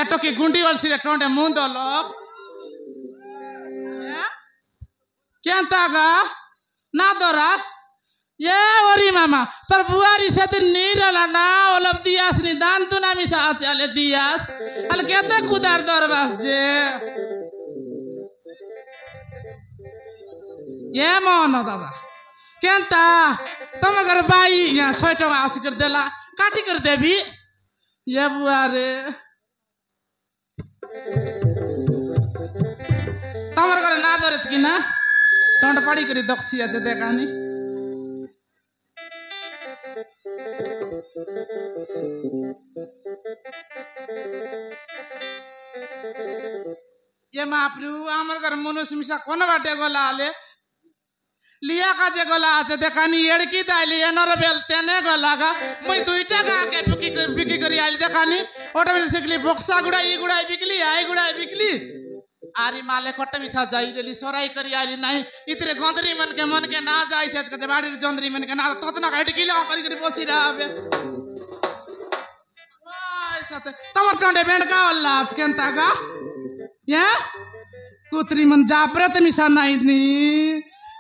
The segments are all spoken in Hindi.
एटो की गुंडी वाली सिरे टोंडे मुंदो लोग केंता गा ना दोरास ये ओरी मामा तर बुआरी से दिन नीरला ना ओलब दियास नि दान तू ना मिसा आले दियास अल केते कुदार दरबास जे ये मोनो दादा केंता तुम अगर बाई यहाँ सोइटो आस कर देला काटी कर देवी ये बुआरे तमर करे ना दरत की ना टोंड पड़ी करी दक्षिया जे देखानी ये महाप्रभु आमर घर मनुष्य मिसा कोन बाटे गोला आले लिया का जे गोला আছে দেখানি এড়কি দাইলি এনর বেল তেনে গলাগা মই দুইটা গাকে বিকি করি আইলি দেখানি অটোমেটিক শিখলি বক্সা গুড়াই গুড়াই বিকলি আই গুড়াই বিকলি आरी माले कट्टे मिसा जाई रेली सोराई करी आइली नहीं इतरे गंदरी मन के ना जाई से कते बाड़ी जंदरी मन के ना ततना हेडकी ला करी करी बसी रहबे ओय सते तमर टंडे बेंडका अल्लाह आज केंता गा ये कुतरी मन जापरत मिसा नहीं नी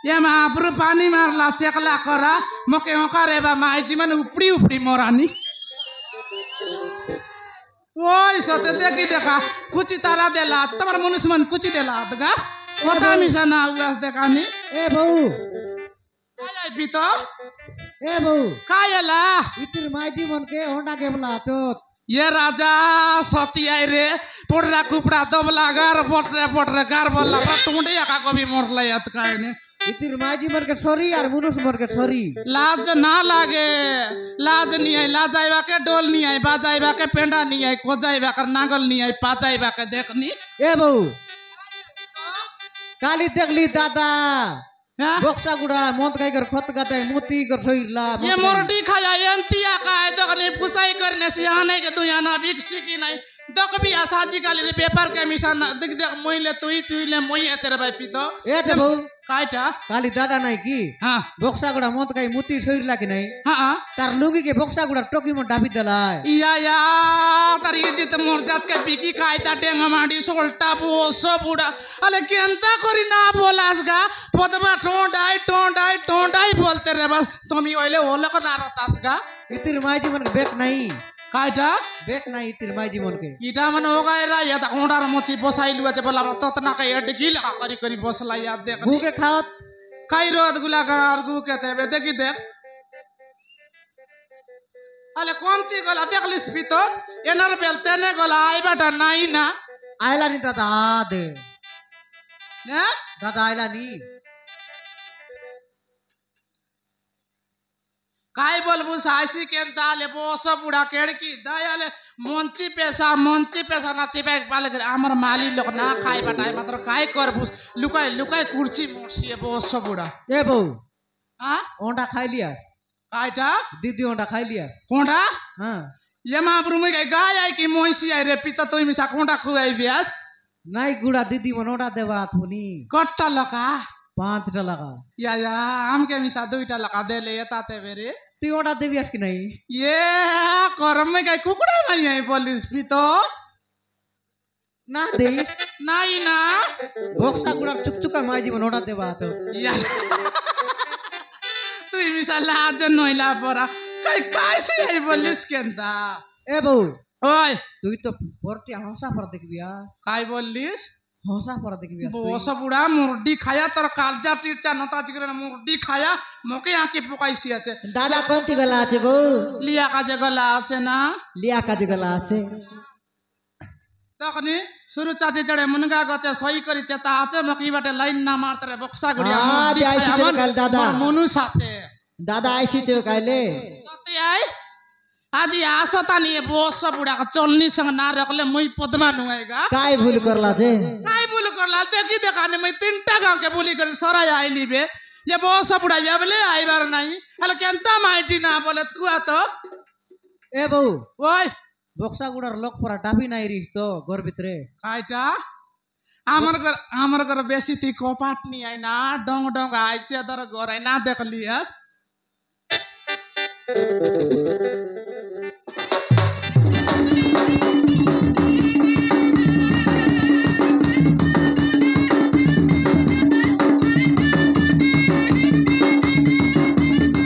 ये महाप्रभु पानी मारला चेकला करा मके ओका रेबा माई जी मन उपड़ी उपड़ी मोरानी ओय सते देखी देखा कुची ताला देला तमर मनुष्य मन कुची देला दगा ओता मिसा ना हुआ देखानी ए बहु काय आई पितो ए बहु कायला इतिर माइती मन के होंडा के बोला तो ये राजा सती आई रे पोडरा कुपड़ा दबला गार पोटरे गार बोला टुंडे का कभी मोरला यात काय ने इतिर माइती मन के छोरी और मनुष्य मन के छोरी लाज ना लागे लाज नहीं है लाजाइबा के डोल नहीं है बाजाइबा के पेंडा नहीं है खोजाइबा के नागल नहीं है पाजाइबा के देखनी ए बहु काली देखली दादा बक्सा गुड़ा मोत गाय कर खत गाते मोती कर सोइला ये मोरडी खाया एंतिया का है दगनी पुसाई करने से आने के तू यहाँ ना बिक्सी की नहीं दक भी आसाजी काली रे पेपर के मिशन देख देख मोइले तुई ले मोई है तेरे भाई पितो ए ते बहु काइटा काली दादा नहीं की हां बक्सा गुड़ा मोत गाय मोती सोइला की नहीं हां तार लुगी के बक्सा गुड़ा टोकी में डाबी दलाय या तारी जित मोर जात के बिकी काइता टेंगा माडी सोल्टा बोसो बुड़ा अले केंता करी ना बोलास गा पदमा टोंडाई बोलते रे बस तुमी ओइले ओले को ना रतास गा इतिर माइजी मन के बेक नहीं काइटा बेक नहीं इतिर माइजी मन के इटा मन होगा एरा या ता ओंडार मोची बसाई लुआ जे बोला ततना के एड गिल करी करी बसला याद देख गु के खात काई रोद गुला कर गु के ते देखी देख अले कोनती गला देख लिस पितो एनर बेल तेने गला आई बेटा नाही ना आयला नी दादा दे हैं दादा आयला नी काय बोलबू सासी के दाले बोसो बुढ़ा केड़की दयाले मंची पैसा नाची बैग पाले कर हमर माली लोग ना खाए बटाई मात्र काय करबू लुकाई कुर्सी मोसी बोसो बुढ़ा ए बहु हां ओंडा खाई लिया कायटा दीदी ओंडा खाई लिया कोंडा हां ये महाप्रभु में गाय आई की मोसी आई रे पिता तो मिसा कोंडा खुआई बियास नहीं गुड़ा दीदी मन ओंडा देवा थुनी कट्टा लका 5 टका या हम के मिसा 2 टका दे ले ताते बेरे तू ओंडा देवियास की नहीं ये करम में गाय कुकुड़ा में आई पुलिस पितो ना दे नहीं ना बक्सा गुड़ा चुकचुका माई जीवन ओंडा देवा तो या तू मिसा लाज नइला परा काय से आई पुलिस केंता ए बहु ओय तू तो पोरटी हंसा पर देखबिया काय बोलिस हंसा पर देखबिया बोस बुढ़ा मुर्डी खाया तर कालजा टीचा नता जिगरे मुर्डी खाया मोके आके पुकाइसी আছে दादा कोनती गला আছে बहु लिया का जगला আছে ना लिया का जगला আছে तखनी शुरू चाचे जड़े मुनगा गचे सही करी चेता আছে मकी बाटे लाइन ना मारते रे बक्सा गुड़िया मुर्डी खाया मन दादा मनु साथे दादा आईसी चे काले सती आई आज आसता नहीं बोस बुढ़ा का चलनी संग ना रखले मुई पदमा नुएगा काय भूल करला जे काय भूल करला देखी देखाने मैं 3टा गांव के बोली कर सरा आईली बे ये बोस बुढ़ा जबले आई बार नहीं हले केंता माइजी ना बोले कुआ तो ए बहु ओय बक्सा गुड़ार लोक परा डाबी नाही रिस तो घर भितरे कायटा आमर घर बेसी ती कोपाट नहीं आई ना डोंग आइचे दर घर आई ना देख लियस